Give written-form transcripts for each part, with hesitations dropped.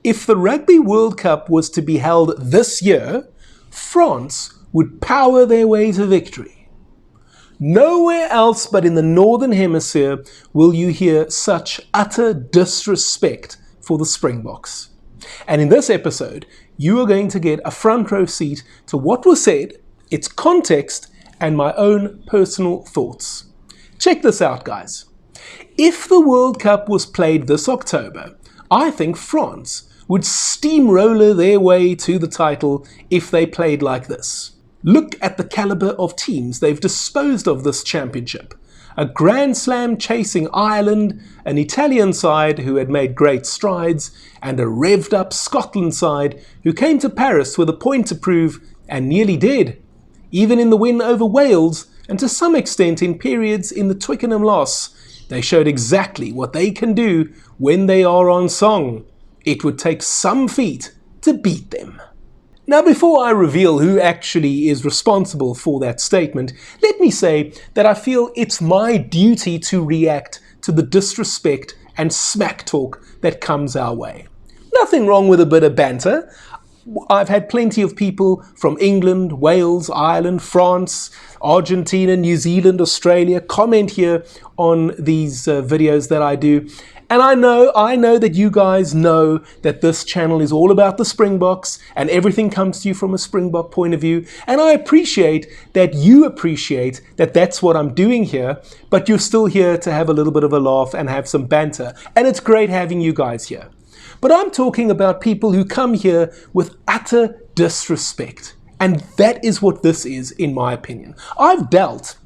If the Rugby World Cup was to be held this year, France would power their way to victory. Nowhere else but in the Northern Hemisphere will you hear such utter disrespect for the Springboks. And in this episode, you are going to get a front row seat to what was said, its context, and my own personal thoughts. Check this out, guys. If the World Cup was played this October, I think France would steamroller their way to the title if they played like this. Look at the caliber of teams they've disposed of this championship. A Grand Slam chasing Ireland, an Italian side who had made great strides, and a revved up Scotland side who came to Paris with a point to prove and nearly did. Even in the win over Wales, and to some extent in periods in the Twickenham loss, they showed exactly what they can do when they are on song. It would take some feat to beat them. Now, before I reveal who actually is responsible for that statement, let me say that I feel it's my duty to react to the disrespect and smack talk that comes our way. Nothing wrong with a bit of banter. I've had plenty of people from England, Wales, Ireland, France, Argentina, New Zealand, Australia comment here on these videos that I do. And I know that you guys know that this channel is all about the Springboks and everything comes to you from a Springbok point of view. And I appreciate that you appreciate that that's what I'm doing here, but you're still here to have a little bit of a laugh and have some banter. And it's great having you guys here. But I'm talking about people who come here with utter disrespect. And that is what this is, in my opinion. I've dealt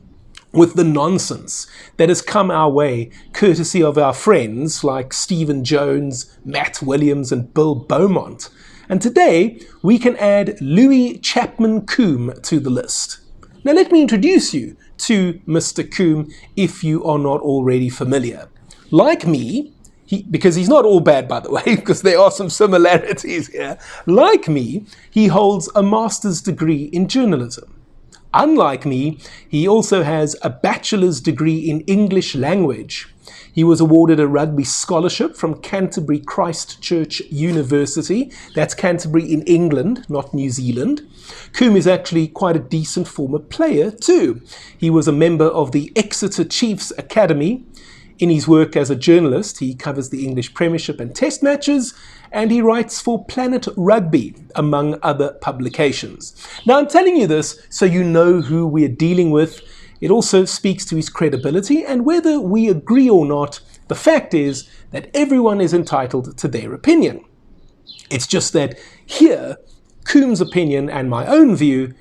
with the nonsense that has come our way courtesy of our friends like Stephen Jones, Matt Williams and Bill Beaumont. And today we can add Louis Chapman Coombe to the list. Now let me introduce you to Mr. Coombe if you are not already familiar. Like me, because he's not all bad, by the way, because there are some similarities here. Like me, he holds a master's degree in journalism. Unlike me, he also has a bachelor's degree in English language. He was awarded a rugby scholarship from Canterbury Christ Church University. That's Canterbury in England, not New Zealand. Coombe is actually quite a decent former player too. He was a member of the Exeter Chiefs Academy. In his work as a journalist, he covers the English Premiership and Test matches, and he writes for Planet Rugby, among other publications. Now, I'm telling you this so you know who we're dealing with. It also speaks to his credibility, and whether we agree or not, the fact is that everyone is entitled to their opinion. It's just that here, Coombe's opinion and my own view,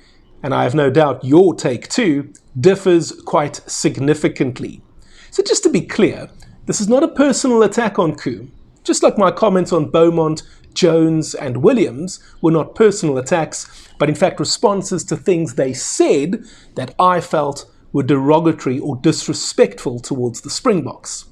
and I have no doubt your take too, differs quite significantly. So just to be clear, this is not a personal attack on Coombe. Just like my comments on Beaumont, Jones and Williams were not personal attacks, but in fact responses to things they said that I felt were derogatory or disrespectful towards the Springboks.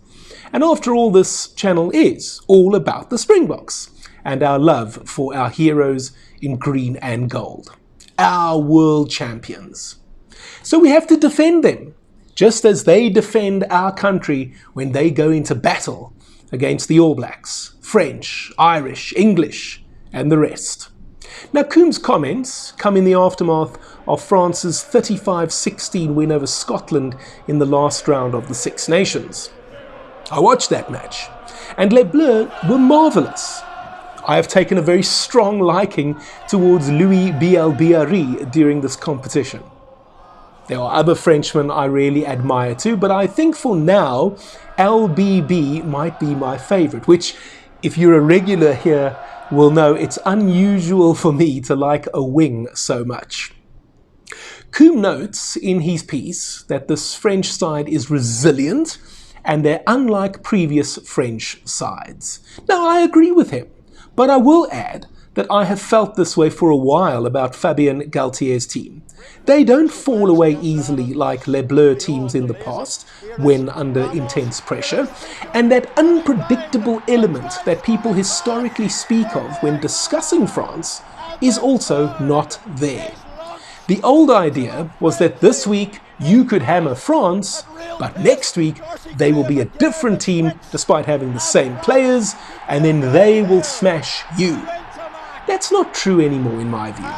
And after all, this channel is all about the Springboks and our love for our heroes in green and gold, our world champions. So we have to defend them, just as they defend our country when they go into battle against the All Blacks, French, Irish, English, and the rest. Now, Coombe's comments come in the aftermath of France's 35-16 win over Scotland in the last round of the Six Nations. I watched that match, and Les Bleus were marvellous. I have taken a very strong liking towards Louis Bielbiarri during this competition. There are other Frenchmen I really admire too, but I think for now, LBB might be my favourite, which, if you're a regular here, will know it's unusual for me to like a wing so much. Coombe notes in his piece that this French side is resilient and they're unlike previous French sides. Now, I agree with him, but I will add that I have felt this way for a while about Fabien Galtier's team. They don't fall away easily like Les Bleus teams in the past when under intense pressure, and that unpredictable element that people historically speak of when discussing France is also not there. The old idea was that this week you could hammer France, but next week they will be a different team despite having the same players, and then they will smash you. That's not true anymore in my view,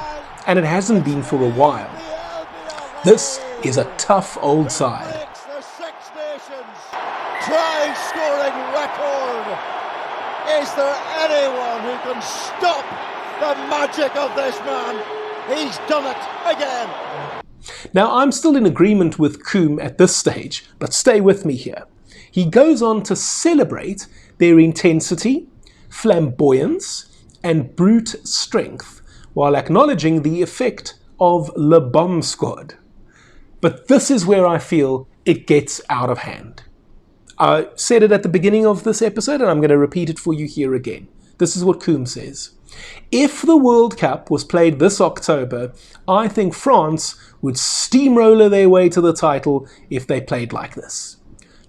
and it hasn't been for a while. This is a tough old side. The Six Nations try scoring record. Is there anyone who can stop the magic of this man? He's done it again. Now, I'm still in agreement with Coombe at this stage, but stay with me here. He goes on to celebrate their intensity, flamboyance, and brute strength, while acknowledging the effect of Le Bomb Squad. But this is where I feel it gets out of hand. I said it at the beginning of this episode, and I'm going to repeat it for you here again. This is what Coombe says. If the World Cup was played this October, I think France would steamroller their way to the title if they played like this.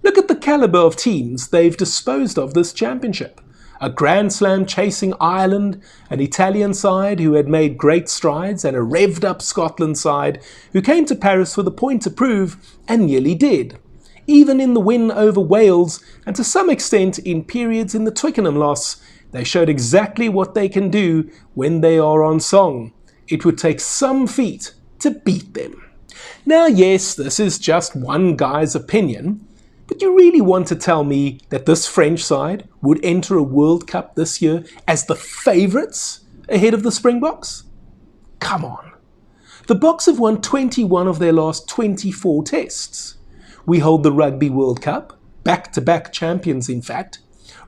Look at the caliber of teams they've disposed of this championship. A Grand Slam chasing Ireland, an Italian side who had made great strides, and a revved up Scotland side who came to Paris with a point to prove and nearly did. Even in the win over Wales, and to some extent in periods in the Twickenham loss, they showed exactly what they can do when they are on song. It would take some feat to beat them. Now, yes, this is just one guy's opinion, but you really want to tell me that this French side would enter a World Cup this year as the favourites ahead of the Springboks? Come on. The Boks have won 21 of their last 24 tests. We hold the Rugby World Cup, back-to-back champions in fact,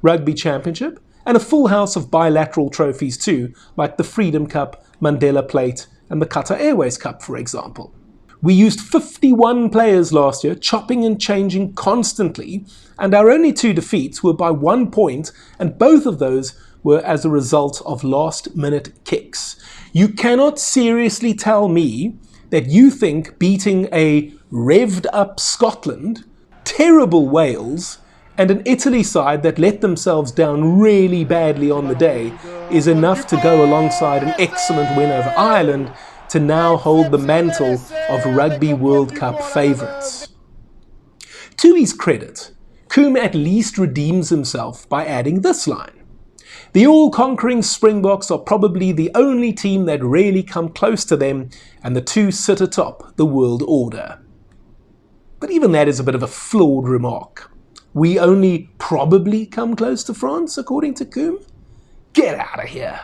Rugby Championship, and a full house of bilateral trophies too, like the Freedom Cup, Mandela Plate, and the Qatar Airways Cup, for example. We used 51 players last year, chopping and changing constantly, and our only 2 defeats were by 1 point, and both of those were as a result of last-minute kicks. You cannot seriously tell me that you think beating a revved-up Scotland, terrible Wales, and an Italy side that let themselves down really badly on the day is enough to go alongside an excellent win over Ireland to now hold the mantle of Rugby World Cup favourites. To his credit, Coombe at least redeems himself by adding this line. The all-conquering Springboks are probably the only team that really come close to them, and the two sit atop the world order. But even that is a bit of a flawed remark. We only probably come close to France, according to Coombe? Get out of here.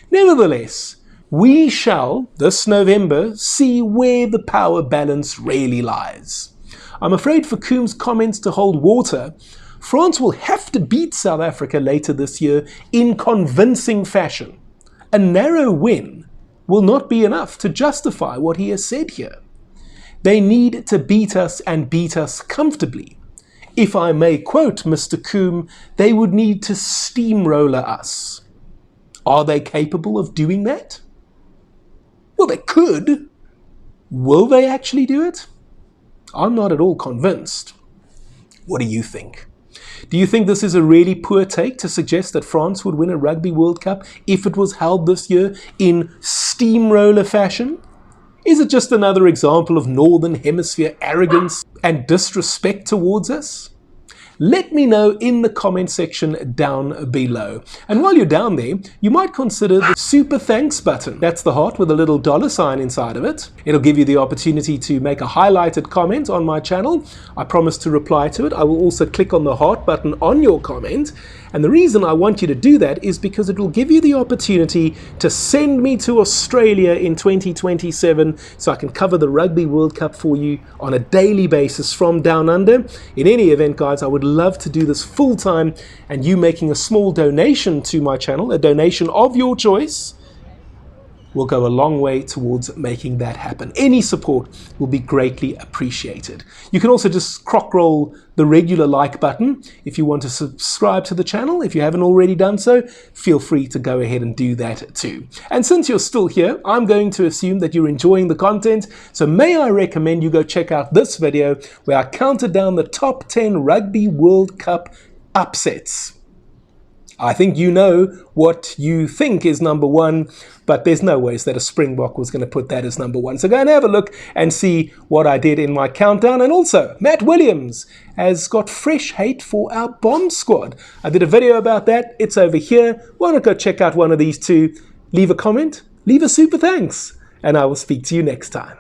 Nevertheless, we shall, this November, see where the power balance really lies. I'm afraid for Coombe's comments to hold water, France will have to beat South Africa later this year in convincing fashion. A narrow win will not be enough to justify what he has said here. They need to beat us and beat us comfortably. If I may quote Mr. Coombe, they would need to steamroller us. Are they capable of doing that? Well, they could. Will they actually do it? I'm not at all convinced. What do you think? Do you think this is a really poor take to suggest that France would win a Rugby World Cup if it was held this year in steamroller fashion? Is it just another example of Northern Hemisphere arrogance and disrespect towards us? Let me know in the comment section down below. And while you're down there, you might consider the super thanks button. That's the heart with a little $ inside of it. It'll give you the opportunity to make a highlighted comment on my channel. I promise to reply to it. I will also click on the heart button on your comment. And the reason I want you to do that is because it will give you the opportunity to send me to Australia in 2027 so I can cover the Rugby World Cup for you on a daily basis from down under. In any event, guys, I would love to do this full time, and you making a small donation to my channel, a donation of your choice, will go a long way towards making that happen. Any support will be greatly appreciated. You can also just crock roll the regular like button if you want to subscribe to the channel. If you haven't already done so, feel free to go ahead and do that too. And since you're still here, I'm going to assume that you're enjoying the content, so may I recommend you go check out this video where I counted down the top 10 Rugby World Cup upsets. I think you know what you think is number one, but there's no ways that a Springbok was going to put that as number one. So go and have a look and see what I did in my countdown. And also, Matt Williams has got fresh hate for our bomb squad. I did a video about that. It's over here. Why not go check out one of these two? Leave a comment, leave a super thanks, and I will speak to you next time.